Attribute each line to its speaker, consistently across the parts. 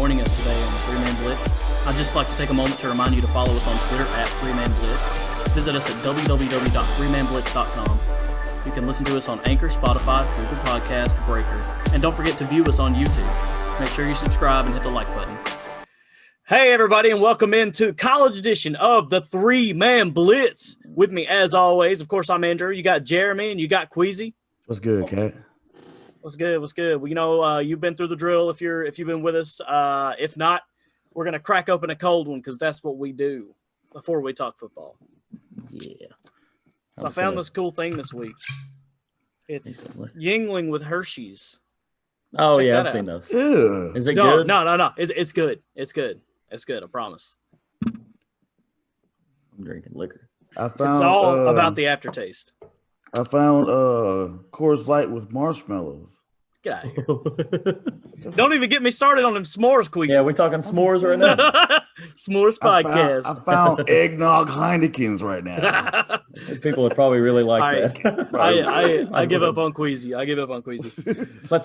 Speaker 1: joining us today on the Man Blitz. I'd just like to take a moment to remind you to follow us on Twitter at Man Blitz. Visit us at www.freemanblitz.com. You can listen to us on Anchor, Spotify, Google Podcast, Breaker. And don't forget to view us on YouTube. Make sure you subscribe and hit the like button. Hey, everybody, and welcome into College Edition of the Man Blitz. With me, as always, of course, I'm Andrew. You got Jeremy and you got Queasy.
Speaker 2: What's good, Kat?
Speaker 1: What's good? What's good? Well, you know, you've been through the drill if you've been with us. If not, we're gonna crack open a cold one because that's what we do before we talk football.
Speaker 2: Yeah.
Speaker 1: So I found this cool thing this week. It's Yingling with Hershey's.
Speaker 3: Oh,
Speaker 1: Check
Speaker 3: yeah,
Speaker 1: that
Speaker 3: I've seen
Speaker 1: out.
Speaker 3: those.
Speaker 2: Ew.
Speaker 3: Is it
Speaker 1: No,
Speaker 3: good?
Speaker 1: no. It's good. It's good. It's good. I promise.
Speaker 3: I'm drinking liquor.
Speaker 1: It's all about the aftertaste.
Speaker 2: I found Coors Light with marshmallows.
Speaker 1: Get out of here. Don't even get me started on them s'mores, Queasy.
Speaker 3: Yeah, we talking s'mores right now?
Speaker 1: S'mores podcast.
Speaker 2: I found eggnog Heinekens right now.
Speaker 3: People would probably really like
Speaker 1: All
Speaker 3: that.
Speaker 1: I give up on Queasy.
Speaker 3: Let's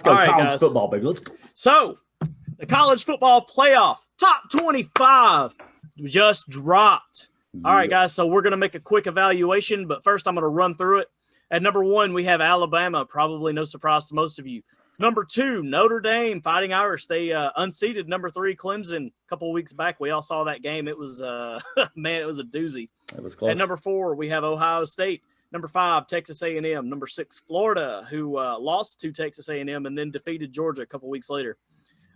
Speaker 3: go
Speaker 1: All right,
Speaker 3: college
Speaker 1: guys.
Speaker 3: football, baby. Let's go.
Speaker 1: So, the college football playoff top 25 just dropped. All right, guys, so we're going to make a quick evaluation, but first I'm going to run through it. At number 1, we have Alabama, probably no surprise to most of you. Number 2, Notre Dame, Fighting Irish. They unseated number 3, Clemson, a couple of weeks back. We all saw that game. It was, man, it was a doozy.
Speaker 3: It was close.
Speaker 1: At number 4, we have Ohio State. Number 5, Texas A&M. Number 6, Florida, who lost to Texas A&M and then defeated Georgia a couple weeks later.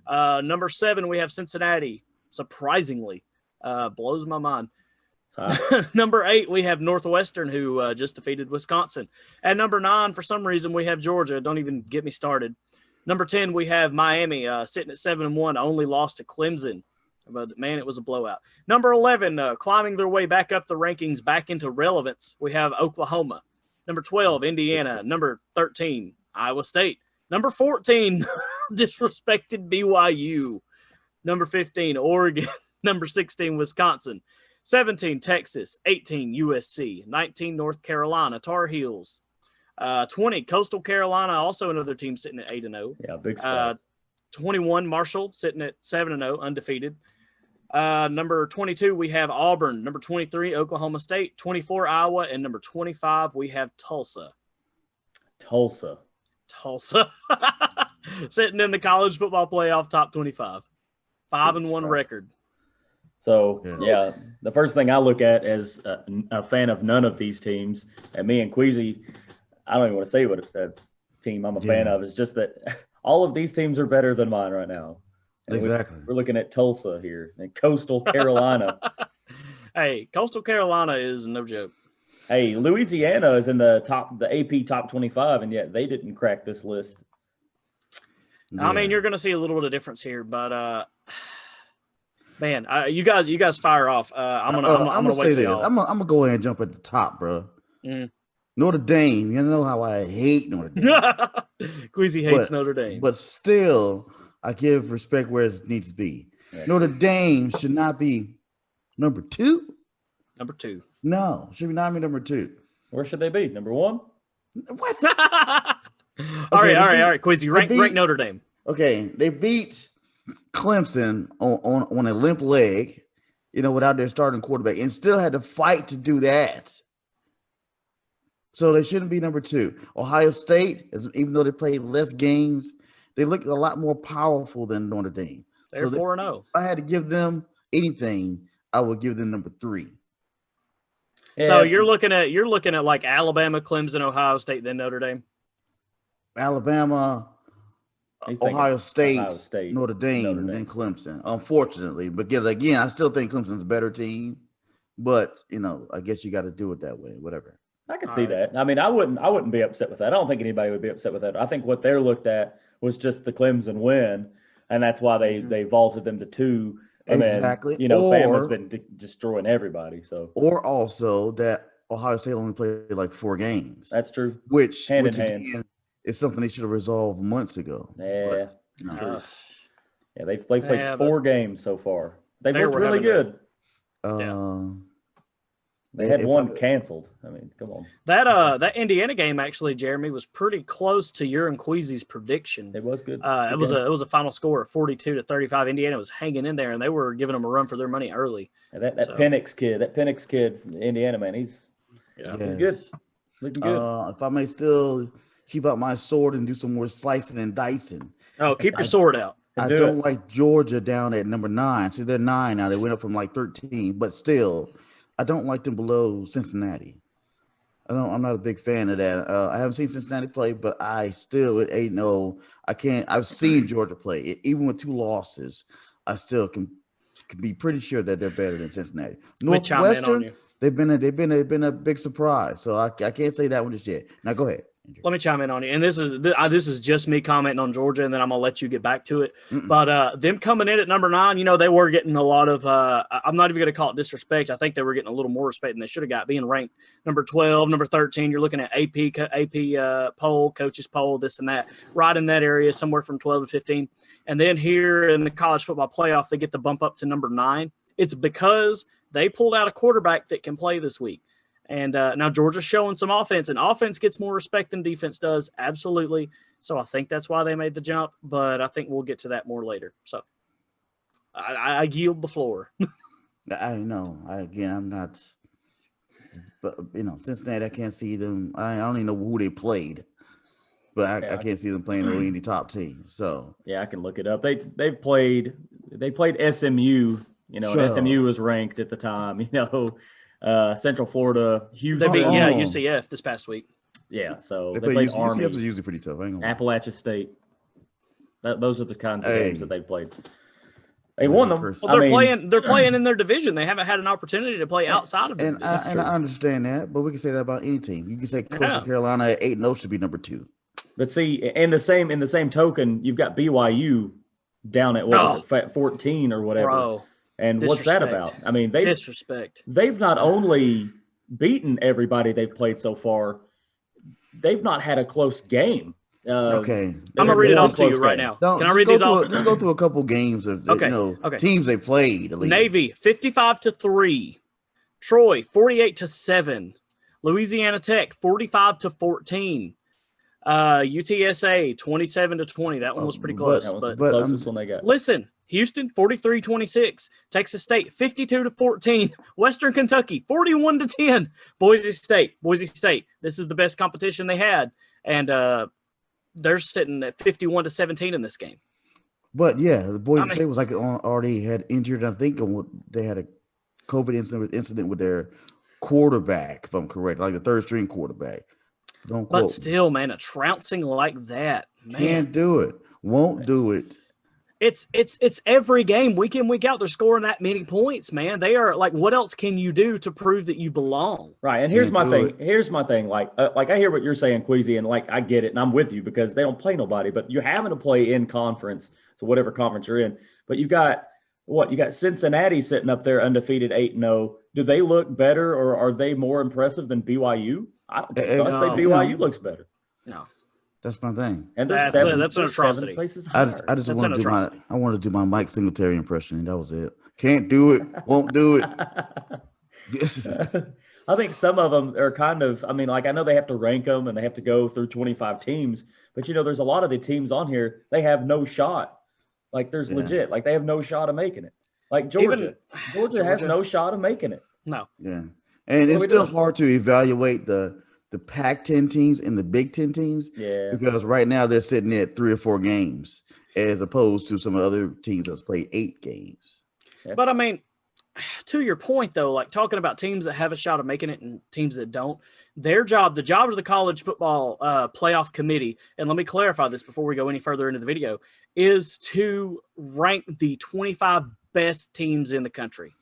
Speaker 1: Number 7, we have Cincinnati, surprisingly. Blows my mind. Number 8, we have Northwestern, who just defeated Wisconsin. At number 9, for some reason, we have Georgia. Don't even get me started. Number 10, we have Miami, sitting at 7-1, only lost to Clemson. But, man, it was a blowout. Number 11, climbing their way back up the rankings, back into relevance, we have Oklahoma. Number 12, Indiana. Number 13, Iowa State. Number 14, disrespected BYU. Number 15, Oregon. Number 16, Wisconsin. 17, Texas. 18, USC. 19, North Carolina, Tar Heels. 20, Coastal Carolina, also another team sitting at 8-0.
Speaker 3: Yeah, big spot.
Speaker 1: 21, Marshall, sitting at 7-0, undefeated. Number 22, we have Auburn. Number 23, Oklahoma State. 24, Iowa. And number 25, we have Tulsa.
Speaker 3: Tulsa.
Speaker 1: Sitting in the college football playoff top 25. 5-1 record.
Speaker 3: So, yeah, the first thing I look at as a fan of none of these teams, and me and Queasy, I don't even want to say what team I'm a fan of, is just that all of these teams are better than mine right now. And
Speaker 2: Exactly.
Speaker 3: We're looking at Tulsa here and Coastal Carolina.
Speaker 1: Hey, Coastal Carolina is no joke.
Speaker 3: Hey, Louisiana is in the AP top 25, and yet they didn't crack this list.
Speaker 1: I mean, you're going to see a little bit of difference here, but man, you guys fire off. I'm gonna wait till y'all.
Speaker 2: I'm gonna go ahead and jump at the top, bro.
Speaker 1: Mm.
Speaker 2: Notre Dame. You know how I hate Notre Dame.
Speaker 1: Queasy hates Notre Dame,
Speaker 2: but still, I give respect where it needs to be.
Speaker 3: Yeah.
Speaker 2: Notre Dame should not be number 2.
Speaker 1: Number 2.
Speaker 2: No, should not be number 2.
Speaker 3: Where should they be? Number 1?
Speaker 2: What?
Speaker 1: All right, Queasy, rank Notre Dame.
Speaker 2: Okay, they beat Clemson on a limp leg, without their starting quarterback, and still had to fight to do that. So they shouldn't be number 2. Ohio State, even though they played less games, they look a lot more powerful than Notre Dame.
Speaker 1: They're 4-0.
Speaker 2: If I had to give them anything, I would give them number 3.
Speaker 3: Yeah.
Speaker 1: So you're looking at like Alabama, Clemson, Ohio State, then Notre Dame.
Speaker 2: Alabama, Ohio State, Notre Dame, and then Clemson. Unfortunately, but again, I still think Clemson's a better team. But I guess you got to do it that way. Whatever.
Speaker 3: I could see that. I mean, I wouldn't be upset with that. I don't think anybody would be upset with that. I think what they're looked at was just the Clemson win, and that's why they vaulted them to 2. And
Speaker 2: exactly.
Speaker 3: Then, Bama's been destroying everybody. So,
Speaker 2: or also that Ohio State only played like 4 games.
Speaker 3: That's true.
Speaker 2: Which
Speaker 3: hand in
Speaker 2: again,
Speaker 3: hand
Speaker 2: is something they should have resolved months ago.
Speaker 3: Yeah, true. Yeah, they've played 4 games so far. They've looked really good. They had one canceled. I mean, come on.
Speaker 1: That Indiana game actually, Jeremy, was pretty close to your and Queasy's prediction.
Speaker 3: It was good.
Speaker 1: It was a final score of 42-35. Indiana was hanging in there, and they were giving them a run for their money early.
Speaker 3: And that Penix kid from Indiana, man, he's good. Looking good.
Speaker 2: If I may still keep out my sword and do some more slicing and dicing.
Speaker 1: Oh, keep your sword out.
Speaker 2: I don't like Georgia down at number 9. See, they're 9 now. They went up from like 13, but still, I don't like them below Cincinnati. I'm not a big fan of that. I haven't seen Cincinnati play, but I still at 8-0. I've seen Georgia play. Even with 2 losses, I still can be pretty sure that they're better than Cincinnati. Northwestern, they've been a big surprise. So I can't say that one just yet. Now go ahead.
Speaker 1: Let me chime in on you. And this is just me commenting on Georgia, and then I'm going to let you get back to it. But them coming in at number 9, they were getting a lot of I'm not even going to call it disrespect. I think they were getting a little more respect than they should have got, being ranked number 12, number 13. You're looking at AP poll, coaches poll, this and that, right in that area, somewhere from 12 to 15. And then here in the college football playoff, they get the bump up to number 9. It's because they pulled out a quarterback that can play this week. And now Georgia's showing some offense, and offense gets more respect than defense does. Absolutely. So I think that's why they made the jump, but I think we'll get to that more later. So I yield the floor.
Speaker 2: I know. I'm not. But, Cincinnati, I can't see them. I don't even know who they played. But I can't see them playing any top team. So
Speaker 3: yeah, I can look it up. They played SMU. And SMU was ranked at the time. Central Florida, Houston.
Speaker 1: They beat UCF this past week.
Speaker 3: Yeah, so they played Army.
Speaker 2: UCF is usually pretty tough.
Speaker 3: Appalachia State. Those are the kinds of games that they played. They won them.
Speaker 1: Well, they're playing in their division. They haven't had an opportunity to play outside of it.
Speaker 2: And I understand that, but we can say that about any team. You can say Coastal Carolina at 8-0 should be number 2.
Speaker 3: But see, in the same token, you've got BYU down at 14 or whatever.
Speaker 1: Bro.
Speaker 3: And what's that about? I mean, they've not only beaten everybody they've played so far, they've not had a close game.
Speaker 2: Okay.
Speaker 1: I'm going to read it off to you right now. Can I read these off?
Speaker 2: Let's go through a couple games of teams they played.
Speaker 1: Navy, 55-3. Troy, 48-7. Louisiana Tech, 45-14. UTSA, 27-20. That one was pretty close.
Speaker 3: That was the closest one they got.
Speaker 1: Listen. Houston, 43-26. Texas State, 52-14. Western Kentucky, 41-10. Boise State. This is the best competition they had. And they're sitting at 51-17 in this game.
Speaker 2: But, yeah, the Boise State was already had injured, I think, they had a COVID incident with their quarterback, if I'm correct, like the third-string quarterback.
Speaker 1: But still, man, a trouncing like that. Man.
Speaker 2: Can't do it. Won't do it.
Speaker 1: It's every game, week in, week out, they're scoring that many points, man. They are like, what else can you do to prove that you belong?
Speaker 3: Right. And here's my thing. Like I hear what you're saying, Queasy, and I get it, and I'm with you because they don't play nobody, but you're having to play in conference, so whatever conference you're in. But you got Cincinnati sitting up there undefeated 8-0. Do they look better, or are they more impressive than BYU? I don't think so. I'd say BYU looks better.
Speaker 1: No.
Speaker 2: That's my thing.
Speaker 3: And
Speaker 1: that's an atrocity.
Speaker 2: I just want to do my Mike Singletary impression, and that was it. Can't do it. Won't do it.
Speaker 3: I think some of them are kind of. I know they have to rank them and they have to go through 25 teams, but there's a lot of the teams on here they have no shot. There's legit. They have no shot of making it. Georgia has no shot of making it.
Speaker 1: No.
Speaker 2: Yeah, and it's still hard to evaluate the Pac-10 teams and the Big Ten teams, because right now they're sitting at 3 or 4 games, as opposed to some other teams that's played 8 games.
Speaker 1: But to your point though, talking about teams that have a shot of making it and teams that don't, the job of the college football playoff committee, and let me clarify this before we go any further into the video, is to rank the 25 best teams in the country.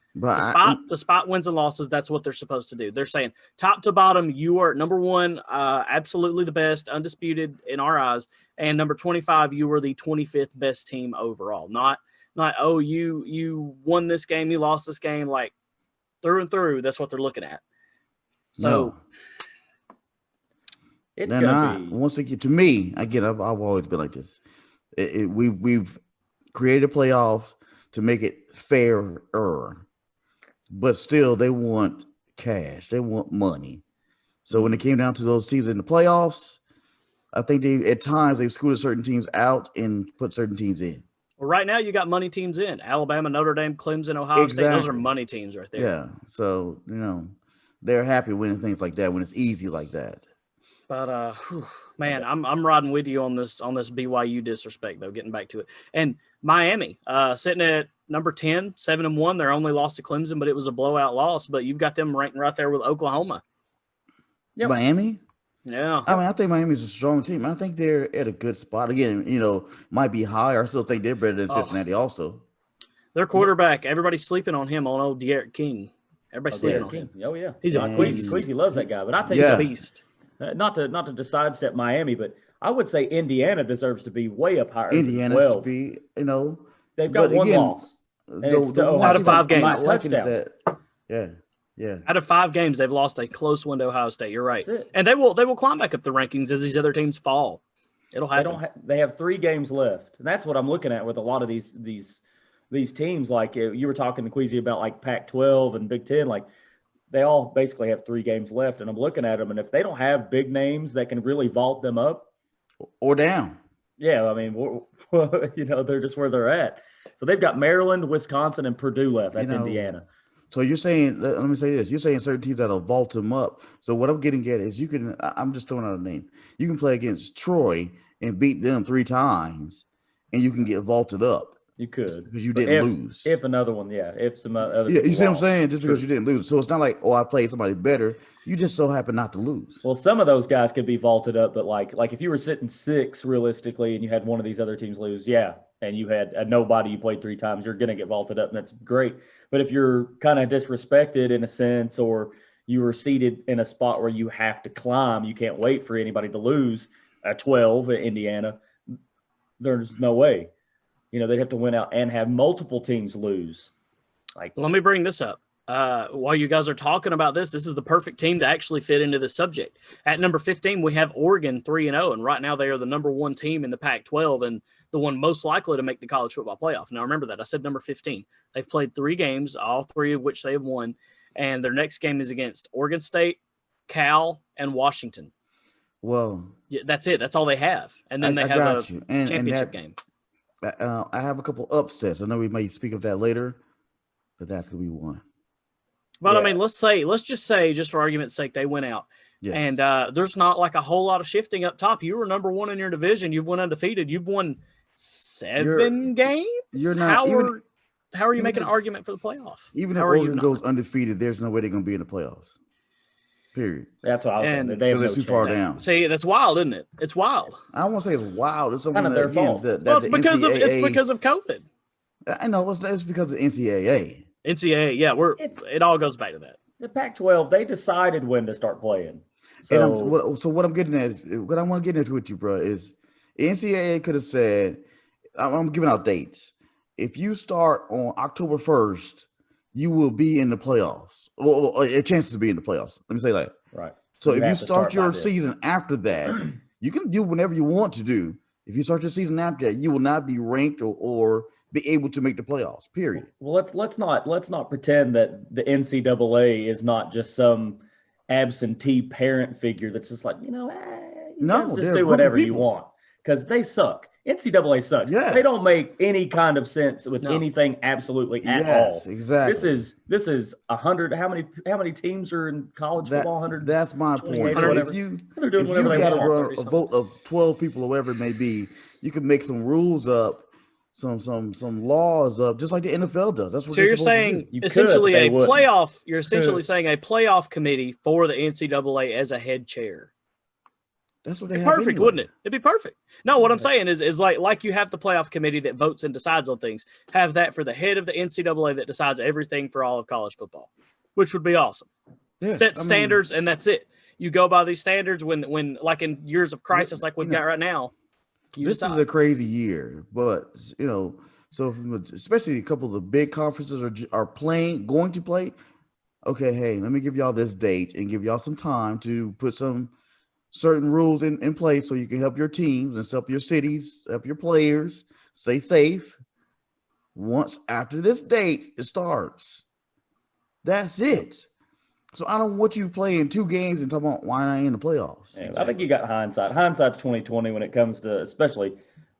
Speaker 1: Despite wins and losses, that's what they're supposed to do. They're saying top to bottom, you are number 1, absolutely the best, undisputed in our eyes, and number 25, you were the 25th best team overall. Not you won this game, you lost this game, through and through. That's what they're looking at. So
Speaker 3: it's gonna be.
Speaker 2: Once again, to me, I've always been like this. We've created playoffs to make it fairer. But still, they want cash. They want money. So when it came down to those teams in the playoffs, I think at times they've screwed certain teams out and put certain teams in.
Speaker 1: Well, right now you got money teams in Alabama, Notre Dame, Clemson, Ohio State. Those are money teams right there.
Speaker 2: Yeah. So, they're happy winning things like that when it's easy like that.
Speaker 1: But man, I'm riding with you on this BYU disrespect though. Getting back to it, and Miami sitting at number 10, 7-1. Their only loss to Clemson, but it was a blowout loss. But you've got them ranking right there with Oklahoma.
Speaker 2: Yep. Miami.
Speaker 1: Yeah.
Speaker 2: I mean, I think Miami's a strong team. I think they're at a good spot. Again, might be higher. I still think they're better than Cincinnati also.
Speaker 1: Their quarterback, everybody's sleeping on him, on old De'Aaron King. Everybody's sleeping on him.
Speaker 3: Oh, yeah.
Speaker 1: He's a beast.
Speaker 3: Queasy loves that guy. But I think
Speaker 1: he's a beast.
Speaker 3: Not to sidestep Miami, but I would say Indiana deserves to be way up higher.
Speaker 2: Indiana should be,
Speaker 3: They've got one loss.
Speaker 1: Out of 5 games.
Speaker 2: Yeah.
Speaker 1: Out of 5 games, they've lost a close one to Ohio State. You're right, and they will climb back up the rankings as these other teams fall. It'll happen.
Speaker 3: They have 3 games left, and that's what I'm looking at with a lot of these teams. Like you were talking to Queasy about, like Pac-12 and Big Ten, like they all basically have 3 games left, and I'm looking at them, and if they don't have big names that can really vault them up
Speaker 2: or down,
Speaker 3: yeah, I mean, they're just where they're at. So they've got Maryland, Wisconsin, and Purdue left. That's Indiana.
Speaker 2: So you're saying, let me say this, you're saying certain teams that'll vault them up. So what I'm getting at is I'm just throwing out a name. You can play against Troy and beat them 3 times and you can get vaulted up.
Speaker 3: You could.
Speaker 2: Because you didn't lose.
Speaker 3: If another one, if some other.
Speaker 2: Yeah, you see what I'm saying? Just because you didn't lose. So it's not like, I played somebody better. You just so happen not to lose.
Speaker 3: Well, some of those guys could be vaulted up, but like if you were sitting 6 realistically and you had one of these other teams lose, and you had a nobody you played 3 times, you're going to get vaulted up, and that's great. But if you're kind of disrespected in a sense, or you were seated in a spot where you have to climb, you can't wait for anybody to lose at 12 at Indiana, there's no way. They'd have to win out and have multiple teams lose.
Speaker 1: Let me bring this up. While you guys are talking about this is the perfect team to actually fit into this subject. At number 15, we have Oregon 3-0, and right now they are the number 1 team in the Pac-12 and the one most likely to make the college football playoff. Now, remember that. I said number 15. They've played 3 games, all 3 of which they have won, and their next game is against Oregon State, Cal, and Washington.
Speaker 2: Well,
Speaker 1: yeah, that's it. That's all they have. And then they have a championship game.
Speaker 2: I have a couple upsets. I know we may speak of that later, but that's going to be one.
Speaker 1: But, I mean, let's just say, just for argument's sake, they went out. Yes. And there's not like a whole lot of shifting up top. You were number 1 in your division. You've won undefeated. You've won 7 games?
Speaker 2: You're not.
Speaker 1: How are you making an argument for the playoff?
Speaker 2: Even if Oregon goes undefeated, there's no way they're going to be in the playoffs. Period.
Speaker 3: That's what I was saying.
Speaker 2: They're too far down.
Speaker 1: See, that's wild, isn't it? It's wild.
Speaker 2: I don't want to say it's wild. It's something
Speaker 3: kind of their fault.
Speaker 1: It's because of COVID.
Speaker 2: I know it's because of NCAA.
Speaker 1: NCAA, yeah, it all goes back to that.
Speaker 3: The Pac-12, they decided when to start playing. So
Speaker 2: what I'm getting at is what I want to get into with you, bro, is NCAA could have said, I'm giving out dates. If you start on October 1st, you will be in the playoffs. Well, a chance to be in the playoffs. Let me say that.
Speaker 3: Right.
Speaker 2: So if you start your season after that, you can do whatever you want to do. If you start your season after that, you will not be ranked or be able to make the playoffs. Period.
Speaker 3: Well, let's not pretend that the NCAA is not just some absentee parent figure that's just like, just do whatever you want, because they suck. NCAA sucks.
Speaker 2: Yes.
Speaker 3: They don't make any kind of sense with anything absolutely at all.
Speaker 2: Exactly.
Speaker 3: This is 100. How many teams are in college football? 100.
Speaker 2: That's my point. So if you got a vote of 12 people or whatever it may be, you can make some rules up, some laws up, just like the NFL does. That's what.
Speaker 1: So you're saying essentially a playoff. You're essentially saying a playoff committee for the NCAA as a head chair.
Speaker 2: That's what they have.
Speaker 1: Perfect,
Speaker 2: anyway.
Speaker 1: wouldn't it? It'd be perfect. No, what I'm saying is like you have the playoff committee that votes and decides on things. Have that for the head of the NCAA that decides everything for all of college football, which would be awesome. Yeah, Set standards, and that's it. You go by these standards when like in years of crisis like we've got right now.
Speaker 2: This is a crazy year, but so especially a couple of the big conferences are going to play. Okay, hey, let me give y'all this date and give y'all some time to put some certain rules in place so you can help your teams and help your cities, help your players, stay safe. Once after this date, it starts. That's it. So I don't want you playing 2 games and talking about why I ain't in the playoffs.
Speaker 3: Yeah, exactly. I think you got hindsight. Hindsight's 2020 when it comes to especially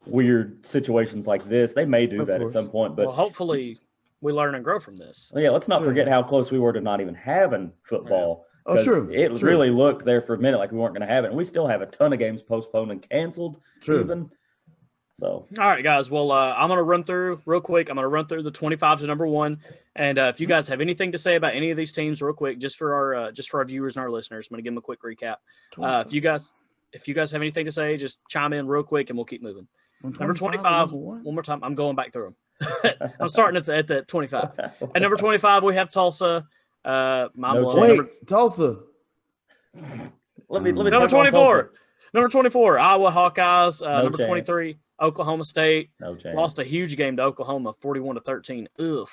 Speaker 3: weird situations like this. They may do that at some point, but
Speaker 1: hopefully we learn and grow from this.
Speaker 3: Yeah, let's not forget how close we were to not even having football.
Speaker 2: Oh, true.
Speaker 3: It really looked there for a minute like we weren't going to have it. And we still have a ton of games postponed and canceled.
Speaker 2: True.
Speaker 3: Even. So.
Speaker 1: All right, guys. Well, I'm going to run through real quick. I'm going to run through the 25 to number 1. And if you guys have anything to say about any of these teams real quick, just for our viewers and our listeners, I'm going to give them a quick recap. If you guys have anything to say, just chime in real quick and we'll keep moving. Number 25, one more time. I'm going back through them. I'm starting at the 25. At number 25, we have Tulsa.
Speaker 2: Tulsa.
Speaker 3: Let me
Speaker 1: number 24. Number 24, Iowa Hawkeyes. Number
Speaker 3: chance.
Speaker 1: 23, Oklahoma State.
Speaker 3: No chance.
Speaker 1: Lost a huge game to Oklahoma, 41-13. Ugh.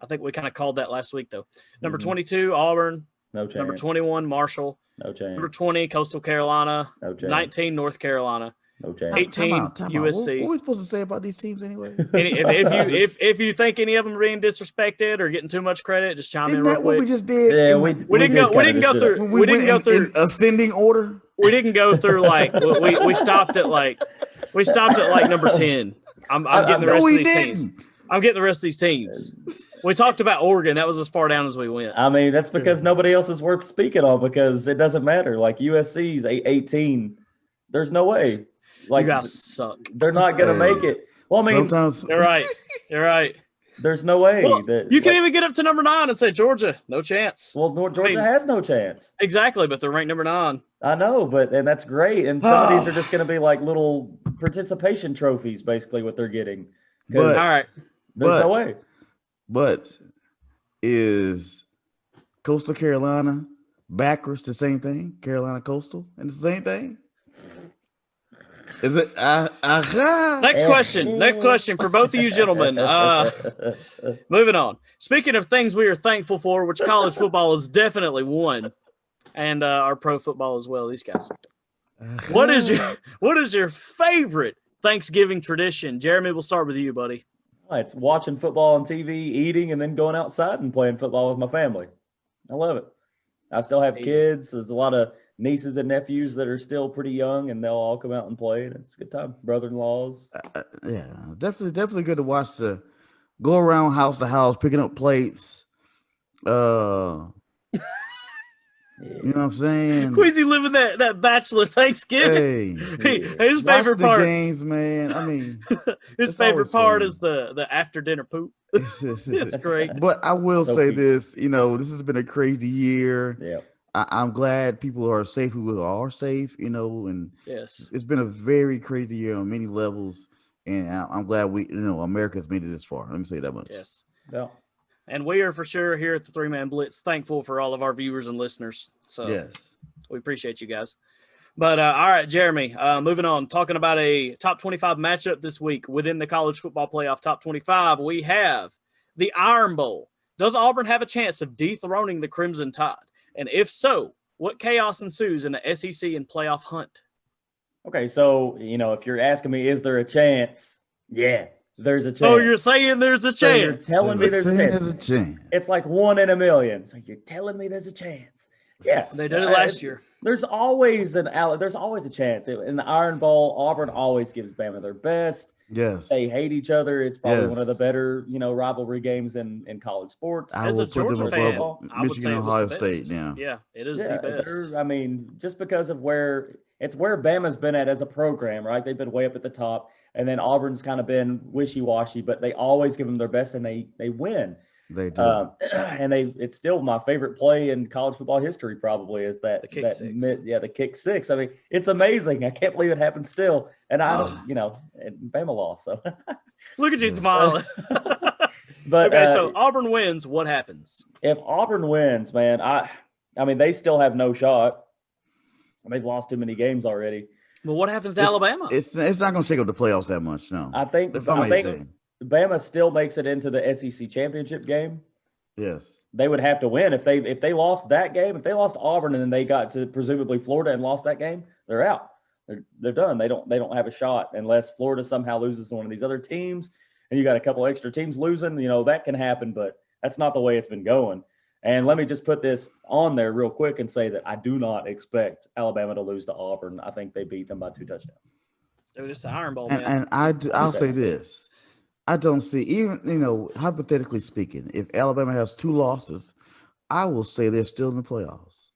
Speaker 1: I think we kind of called that last week, though. Number 22, Auburn.
Speaker 3: No chance.
Speaker 1: Number 21, Marshall.
Speaker 3: No chance.
Speaker 1: Number 20, Coastal Carolina.
Speaker 3: No chance.
Speaker 1: 19, North Carolina.
Speaker 3: No chance.
Speaker 1: 18,
Speaker 2: Time
Speaker 1: USC.
Speaker 2: What are we supposed to say about these teams anyway?
Speaker 1: if you think any of them are being disrespected or getting too much credit, just chime in real quick.
Speaker 2: What we just did?
Speaker 3: Yeah,
Speaker 1: we didn't go through
Speaker 2: in ascending order.
Speaker 1: We didn't go through like we stopped at like number 10. I'm getting the rest of these teams. I'm getting the rest of these teams. We talked about Oregon. That was as far down as we went.
Speaker 3: I mean, that's because nobody else is worth speaking on because it doesn't matter. Like USC's 18. There's no way. Like
Speaker 1: you guys suck.
Speaker 3: They're not going to make it. Well, I mean,
Speaker 2: sometimes
Speaker 1: you're right. You're right.
Speaker 3: There's no way
Speaker 1: that you can even get up to number 9 and say Georgia, no chance.
Speaker 3: Well, Georgia has no chance.
Speaker 1: Exactly, but they're ranked number 9.
Speaker 3: I know, and that's great. And some of these are just going to be like little participation trophies, basically what they're getting.
Speaker 1: All right,
Speaker 3: there's no way.
Speaker 2: But is Coastal Carolina backwards the same thing? Carolina Coastal and the same thing? Is it?
Speaker 1: Next question for both of you gentlemen. Moving on. Speaking of things we are thankful for, which college football is definitely one, and our pro football as well. These guys. What is your favorite Thanksgiving tradition? Jeremy, we'll start with you, buddy.
Speaker 3: It's watching football on TV, eating, and then going outside and playing football with my family. I love it. I still have kids. There's a lot of nieces and nephews that are still pretty young, and they'll all come out and play, and it's a good time. Brother-in-laws.
Speaker 2: Yeah, definitely good to watch go around house to house, picking up plates. You know what I'm saying?
Speaker 1: Queasy living that bachelor Thanksgiving. His favorite part.
Speaker 2: Games, man. I mean,
Speaker 1: his favorite part is the after dinner poop. It's great.
Speaker 2: But I will say this, this has been a crazy year.
Speaker 3: Yeah.
Speaker 2: I'm glad people are safe who are safe, and
Speaker 1: yes,
Speaker 2: it's been a very crazy year on many levels, and I'm glad America's made it this far. Let me say that much.
Speaker 1: Yes.
Speaker 3: Yeah.
Speaker 1: And we are for sure here at the 3-Man Blitz thankful for all of our viewers and listeners. So
Speaker 2: yes,
Speaker 1: we appreciate you guys. But all right, Jeremy, moving on, talking about a top 25 matchup this week within the college football playoff top 25, we have the Iron Bowl. Does Auburn have a chance of dethroning the Crimson Tide? And if so, what chaos ensues in the SEC and playoff hunt?
Speaker 3: Okay, so, if you're asking me, is there a chance? Yeah, there's a chance.
Speaker 1: Oh, you're saying there's a chance.
Speaker 3: So you're telling me there's a chance.
Speaker 2: There's a chance.
Speaker 3: It's like 1 in a million. So you're telling me there's a chance. Yeah.
Speaker 1: They did it last year.
Speaker 3: There's always a chance. In the Iron Bowl, Auburn always gives Bama their best.
Speaker 2: Yes.
Speaker 3: They hate each other. It's probably one of the better, rivalry games in college sports.
Speaker 1: As a Georgia fan, I would say
Speaker 2: Ohio State now.
Speaker 1: Yeah, it is the best.
Speaker 3: I mean, just because of where Bama's been at as a program, right? They've been way up at the top, and then Auburn's kind of been wishy-washy, but they always give them their best, and they win.
Speaker 2: They do.
Speaker 3: And it's still my favorite play in college football history, probably, is the kick six. The kick six. I mean, it's amazing. I can't believe it happened still. And and Bama lost. So
Speaker 1: look at you smiling.
Speaker 3: But
Speaker 1: okay, so Auburn wins. What happens?
Speaker 3: If Auburn wins, man, I mean, they still have no shot. They've lost too many games already.
Speaker 1: Well, what happens to Alabama?
Speaker 2: It's not going to shake up the playoffs that much. No,
Speaker 3: I think Bama still makes it into the SEC championship game.
Speaker 2: Yes,
Speaker 3: they would have to win if they lost that game. If they lost Auburn and then they got to presumably Florida and lost that game, they're out. They're done. They don't have a shot unless Florida somehow loses to one of these other teams, and you got a couple extra teams losing. That can happen, but that's not the way it's been going. And let me just put this on there real quick and say that I do not expect Alabama to lose to Auburn. I think they beat them by 2 touchdowns.
Speaker 1: Dude, it's the Iron Bowl, man.
Speaker 2: And I'll say this. I don't see, even, hypothetically speaking, if Alabama has 2 losses, I will say they're still in the playoffs.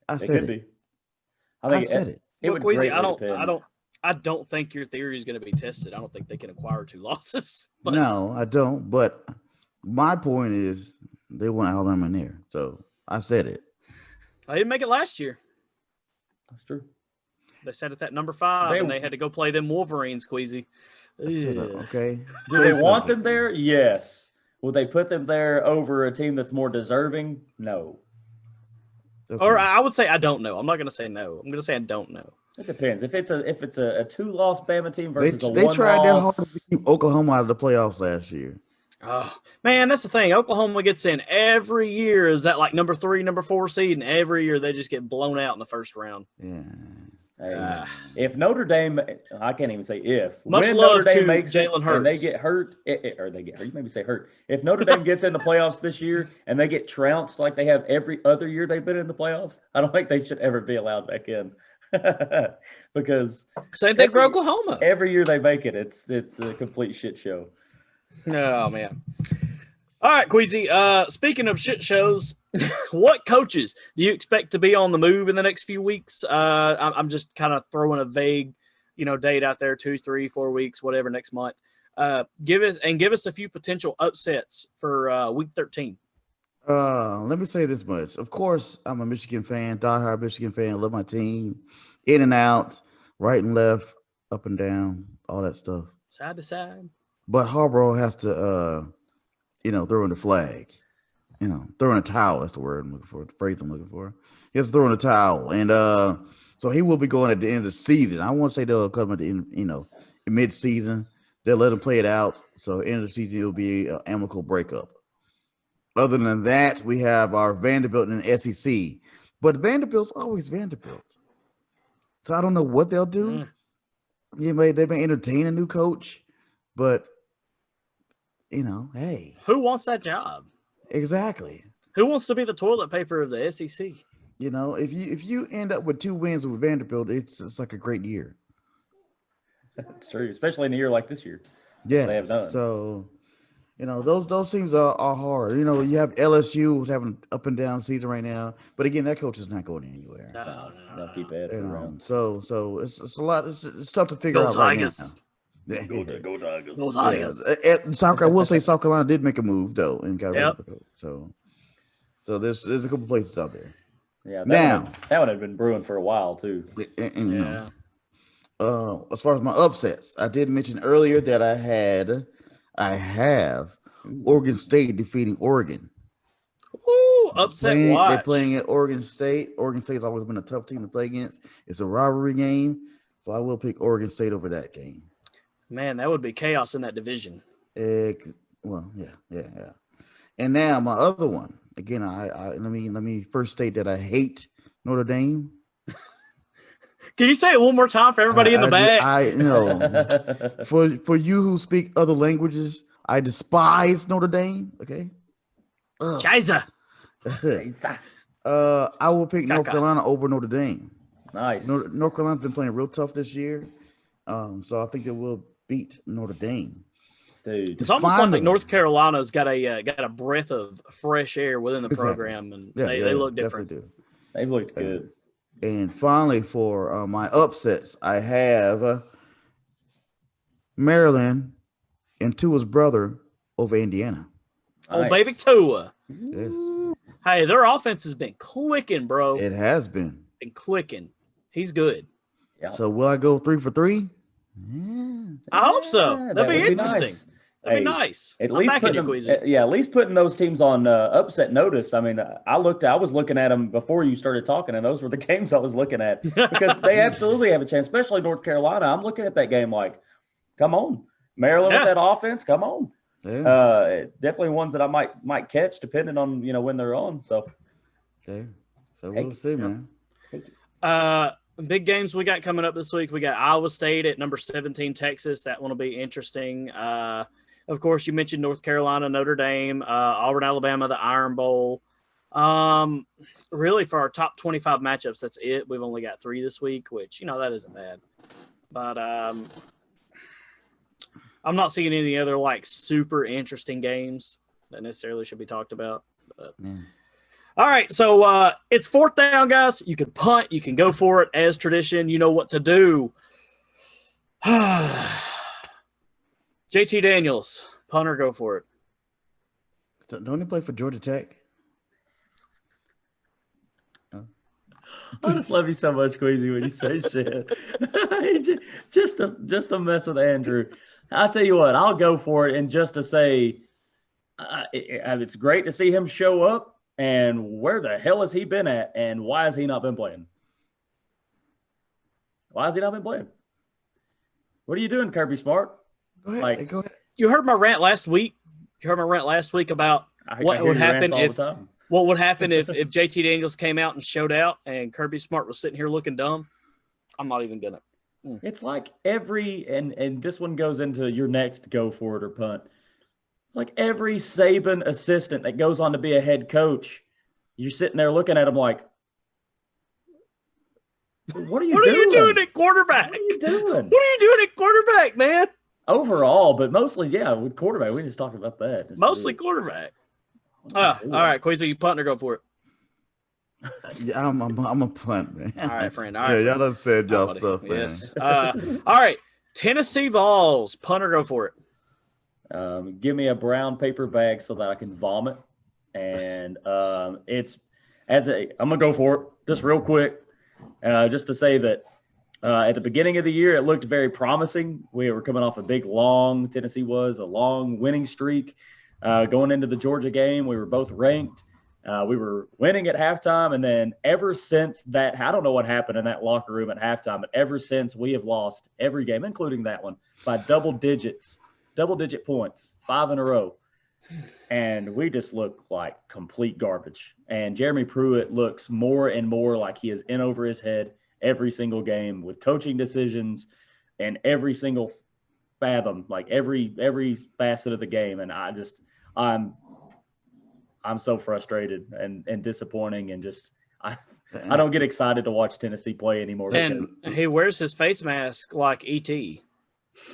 Speaker 2: I said it. I said it.
Speaker 3: It would
Speaker 1: Queasy,
Speaker 3: greatly depend.
Speaker 1: I don't think your theory is going to be tested. I don't think they can acquire 2 losses. But
Speaker 2: No, I don't. But my point is they want Alabama in there. So I said it.
Speaker 1: I didn't make it last year.
Speaker 3: That's true.
Speaker 1: They set it at number 5, and they had to go play them Wolverines, Queasy.
Speaker 2: Okay.
Speaker 3: Do they want them there? Yes. Will they put them there over a team that's more deserving? No.
Speaker 2: Okay.
Speaker 1: Or I would say I don't know. I'm not going to say no. I'm going to say I don't know.
Speaker 3: It depends. If it's a 2-loss Bama team versus a 1-loss.
Speaker 2: They tried their hardest to keep Oklahoma out of the playoffs last year.
Speaker 1: Oh, man, that's the thing. Oklahoma gets in every year as that like number 3, number 4 seed, and every year they just get blown out in the first round.
Speaker 2: Yeah.
Speaker 3: Hey, if Notre Dame, I can't even say if.
Speaker 1: Much
Speaker 3: when
Speaker 1: love
Speaker 3: Notre Dame
Speaker 1: to
Speaker 3: makes
Speaker 1: Jalen
Speaker 3: it
Speaker 1: Hurts.
Speaker 3: and they get hurt, or they get hurt. You made me say hurt. If Notre Dame gets in the playoffs this year and they get trounced like they have every other year they've been in the playoffs, I don't think they should ever be allowed back in. Because
Speaker 1: same thing for Oklahoma.
Speaker 3: Every year they make it, it's a complete shit show.
Speaker 1: Oh man. All right, Queasy. Speaking of shit shows, what coaches do you expect to be on the move in the next few weeks? I'm just kind of throwing a vague, date out there, 2, 3, 4 weeks, whatever, next month. Give us a few potential upsets for week 13.
Speaker 2: Let me say this much. Of course, I'm a Michigan fan, diehard Michigan fan. Love my team, in and out, right and left, up and down, all that stuff.
Speaker 1: Side to side.
Speaker 2: But Harbaugh has to, throw in the flag. Throw in a towel. That's the word I'm looking for. The phrase I'm looking for. He has to throw in a towel, and so he will be going at the end of the season. I won't say they'll come at the end, in mid-season. They'll let him play it out. So end of the season, it'll be an amicable breakup. Other than that, we have our Vanderbilt in the SEC. But Vanderbilt's always Vanderbilt. So I don't know what they'll do. They may entertain a new coach, but, hey.
Speaker 1: Who wants that job?
Speaker 2: Exactly.
Speaker 1: Who wants to be the toilet paper of the SEC?
Speaker 2: If you end up with 2 wins with Vanderbilt, it's like a great year.
Speaker 3: That's true, especially in a year like this year.
Speaker 2: Yeah.
Speaker 3: They have done.
Speaker 2: So, those teams are hard. You have LSU who's having an up and down season right now, but again, that coach is not going anywhere.
Speaker 3: No. Keep it around.
Speaker 2: So it's a lot. It's tough to figure out right now.
Speaker 3: Go Tigers.
Speaker 1: Go Tigers.
Speaker 2: I will say South Carolina did make a move though, and got rid of the coach. So there's a couple places out there.
Speaker 3: Yeah. That one had been brewing for a while too.
Speaker 1: Yeah.
Speaker 2: As far as my upsets, I did mention earlier that I have Oregon State defeating Oregon.
Speaker 1: Ooh, upset watch.
Speaker 2: They're playing at Oregon State. Oregon State's always been a tough team to play against. It's a rivalry game, so I will pick Oregon State over that game.
Speaker 1: Man, that would be chaos in that division.
Speaker 2: Well, yeah. And now my other one. Again, I let me first state that I hate Notre Dame.
Speaker 1: Can you say it one more time for everybody in the back?
Speaker 2: I know. For you who speak other languages, I despise Notre Dame. Okay.
Speaker 1: Scheiße.
Speaker 2: I will pick North Carolina over Notre Dame.
Speaker 3: Nice.
Speaker 2: North Carolina's been playing real tough this year, so I think they will beat Notre Dame.
Speaker 3: Dude,
Speaker 1: it's almost like North Carolina's got a breath of fresh air within the program, and they look different.
Speaker 3: They've looked good.
Speaker 2: And finally, for my upsets, I have Maryland and Tua's brother over Indiana.
Speaker 1: Nice. Oh, baby Tua.
Speaker 2: Yes.
Speaker 1: Hey, their offense has been clicking, bro.
Speaker 2: It has been.
Speaker 1: Clicking. He's good.
Speaker 3: Yeah.
Speaker 2: So will I go 3 for 3?
Speaker 1: Yeah. I hope so. That'd be interesting.
Speaker 3: Nice.
Speaker 1: That'd be nice.
Speaker 3: At least putting those teams on upset notice. I mean, I was looking at them before you started talking, and those were the games I was looking at because they absolutely have a chance, especially North Carolina. I'm looking at that game like, come on, Maryland with that offense, come on. Yeah. Definitely ones that I might catch depending on when they're on. So,
Speaker 2: okay, so we'll see, man.
Speaker 1: Big games we got coming up this week. We got Iowa State at number 17, Texas. That one will be interesting. Of course, you mentioned North Carolina, Notre Dame, Auburn, Alabama, the Iron Bowl. Really, for our top 25 matchups, that's it. We've only got 3 this week, which, that isn't bad. But I'm not seeing any other, super interesting games that necessarily should be talked about. But. All right, so it's 4th down, guys. You can punt. You can go for it as tradition. You know what to do. JT Daniels, punter, go for it.
Speaker 2: Don't he play for Georgia Tech?
Speaker 3: I just love you so much, Queasy, when you say shit. just to mess with Andrew. I'll tell you what, I'll go for it. And just to say, it's great to see him show up. And where the hell has he been at? And why has he not been playing? Why has he not been playing? What are you doing, Kirby Smart?
Speaker 2: Go ahead. Go ahead.
Speaker 1: You heard my rant last week. About what would happen if JT Daniels came out and showed out, and Kirby Smart was sitting here looking dumb. I'm not even gonna.
Speaker 3: It's like and this one goes into your next go for it or punt. It's like every Saban assistant that goes on to be a head coach, you're sitting there looking at him like, what are you doing?
Speaker 1: What are you doing at quarterback?
Speaker 3: What are you doing?
Speaker 1: What are you doing at quarterback, man?
Speaker 3: Overall, but mostly, with quarterback. We just talked about that.
Speaker 1: Mostly quarterback. All right, Queasy, you punt or go for it?
Speaker 2: Yeah, I'm a punt, man.
Speaker 1: All right, friend. All
Speaker 2: right,
Speaker 1: friend.
Speaker 2: Y'all done said y'all stuff, man.
Speaker 1: Yes. All right, Tennessee Vols, punt or go for it?
Speaker 3: Give me a brown paper bag so that I can vomit. And I'm gonna go for it just real quick, just to say that at the beginning of the year it looked very promising. We were coming off Tennessee was a long winning streak. Going into the Georgia game, we were both ranked. We were winning at halftime, and then ever since that, I don't know what happened in that locker room at halftime, but ever since we have lost every game, including that one, by double-digit points, 5 in a row. And we just look like complete garbage. And Jeremy Pruitt looks more and more like he is in over his head every single game with coaching decisions and every single fathom, like every facet of the game. And I'm so frustrated and disappointing, and just I don't get excited to watch Tennessee play anymore.
Speaker 1: And he wears his face mask like E.T.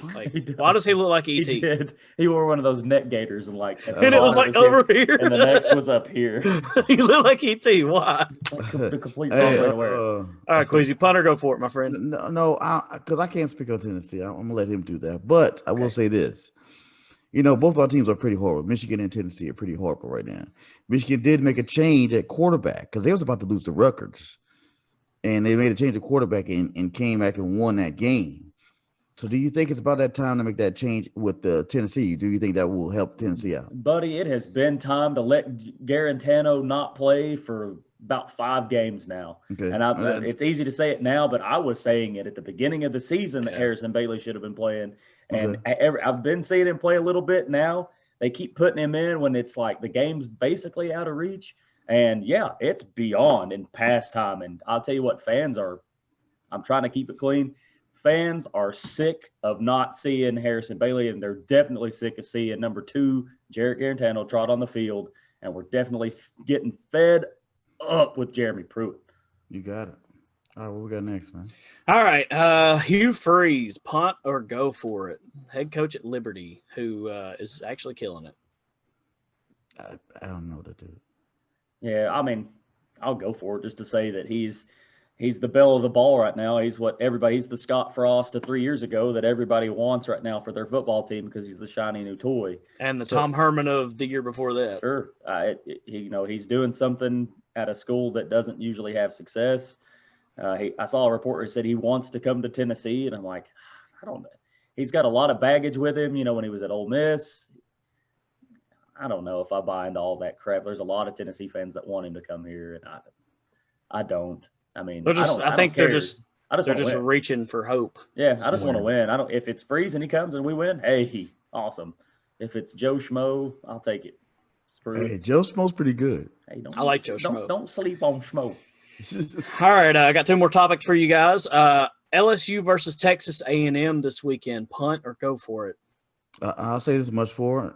Speaker 1: Like, why does he look like E.T.?
Speaker 3: He did. He wore one of those neck gaiters and
Speaker 1: and it was like over here,
Speaker 3: and the next was up here.
Speaker 1: He looked like E.T. Why?
Speaker 3: The complete wrong way to wear it.
Speaker 1: All right, Queasy, punter, go for it, my friend.
Speaker 2: No, because I can't speak on Tennessee. I'm gonna let him do that. But I will say this: both our teams are pretty horrible. Michigan and Tennessee are pretty horrible right now. Michigan did make a change at quarterback because they was about to lose to Rutgers, and they made a change at quarterback and came back and won that game. So do you think it's about that time to make that change with the Tennessee? Do you think that will help Tennessee out?
Speaker 3: Buddy, it has been time to let Garantano not play for about 5 games now. Okay. And it's easy to say it now, but I was saying it at the beginning of the season that Harrison Bailey should have been playing. And I've been seeing him play a little bit now. They keep putting him in when it's like the game's basically out of reach. And, it's beyond in past time. And I'll tell you what, I'm trying to keep it clean. Fans are sick of not seeing Harrison Bailey, and they're definitely sick of seeing number 2, Jarrett Garantano, trot on the field, and we're definitely getting fed up with Jeremy Pruitt.
Speaker 2: You got it. All right, what we got next, man?
Speaker 1: All right, Hugh Freeze, punt or go for it? Head coach at Liberty, who is actually killing it.
Speaker 2: I don't know what to do.
Speaker 3: Yeah, I mean, I'll go for it just to say that he's the belle of the ball right now. He's the Scott Frost of 3 years ago that everybody wants right now for their football team because he's the shiny new toy.
Speaker 1: And Tom Herman of the year before that.
Speaker 3: Sure. He's doing something at a school that doesn't usually have success. I saw a report who said he wants to come to Tennessee, and I'm like, I don't know. He's got a lot of baggage with him, when he was at Ole Miss. I don't know if I buy into all that crap. There's a lot of Tennessee fans that want him to come here, and I don't. I mean,
Speaker 1: I think they're just reaching for hope.
Speaker 3: Yeah, I just want to win. If it's Freeze and he comes and we win, hey, awesome. If it's Joe Schmo, I'll take it.
Speaker 2: Hey, Joe Schmo's pretty good.
Speaker 3: Hey,
Speaker 1: I like Joe Schmo.
Speaker 3: Don't sleep on Schmo.
Speaker 1: All right, I got 2 more topics for you guys. LSU versus Texas A&M this weekend. Punt or go for it?
Speaker 2: I'll say this much for it.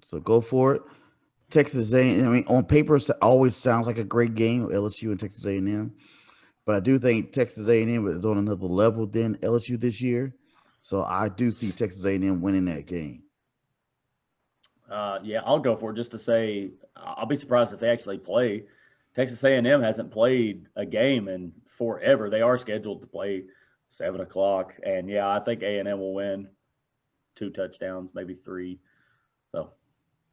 Speaker 2: So go for it. Texas A&M. I mean, on paper, it always sounds like a great game, LSU and Texas A&M. But I do think Texas A&M is on another level than LSU this year. So I do see Texas A&M winning that game.
Speaker 3: Yeah, I'll go for it just to say I'll be surprised if they actually play. Texas A&M hasn't played a game in forever. They are scheduled to play 7 o'clock. And, yeah, I think A&M will win 2 touchdowns, maybe 3. So.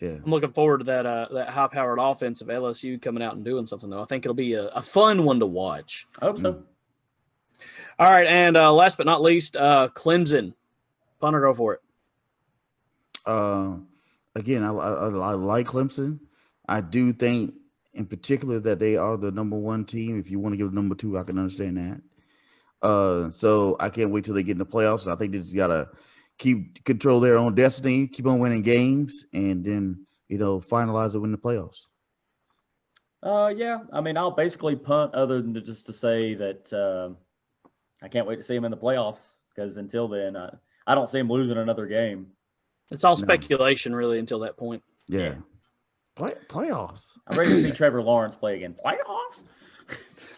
Speaker 2: Yeah,
Speaker 1: I'm looking forward to that high-powered offense of LSU coming out and doing something, though. I think it'll be a fun one to watch.
Speaker 3: I hope so.
Speaker 1: All right, and last but not least, Clemson. Fun or go for it?
Speaker 2: Again, I like Clemson. I do think, in particular, that they are the number 1 team. If you want to give number 2, I can understand that. So I can't wait till they get in the playoffs. I think they just gotta keep control their own destiny, keep on winning games, and then finalize it in the playoffs.
Speaker 3: Yeah, I mean, I'll basically punt other than just to say that I can't wait to see them in the playoffs because until then, I don't see them losing another game.
Speaker 1: It's all speculation, really, until that point.
Speaker 2: Yeah. Playoffs.
Speaker 3: I'm ready to see Trevor Lawrence play again. Playoffs?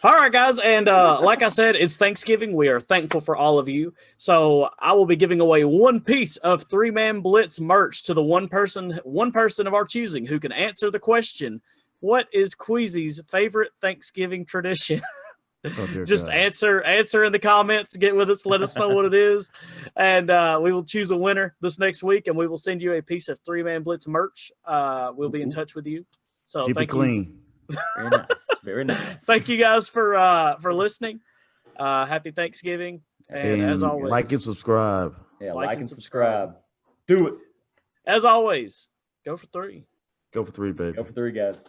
Speaker 1: All right, guys. And like I said, it's Thanksgiving. We are thankful for all of you. So I will be giving away 1 piece of 3-Man Blitz merch to the one person of our choosing who can answer the question, what is Queasy's favorite Thanksgiving tradition? Just God. answer in the comments, get with us, let us know what it is, and we will choose a winner this next week, and we will send you a piece of 3-Man Blitz merch. We'll be in touch with you. So
Speaker 2: keep it clean.
Speaker 3: Very nice. Very nice.
Speaker 1: Thank you guys for listening. Happy Thanksgiving, and as always,
Speaker 2: like and subscribe.
Speaker 3: Yeah, like and subscribe. Do it.
Speaker 1: As always, go for 3.
Speaker 2: Go for 3, baby.
Speaker 3: Go for 3, guys.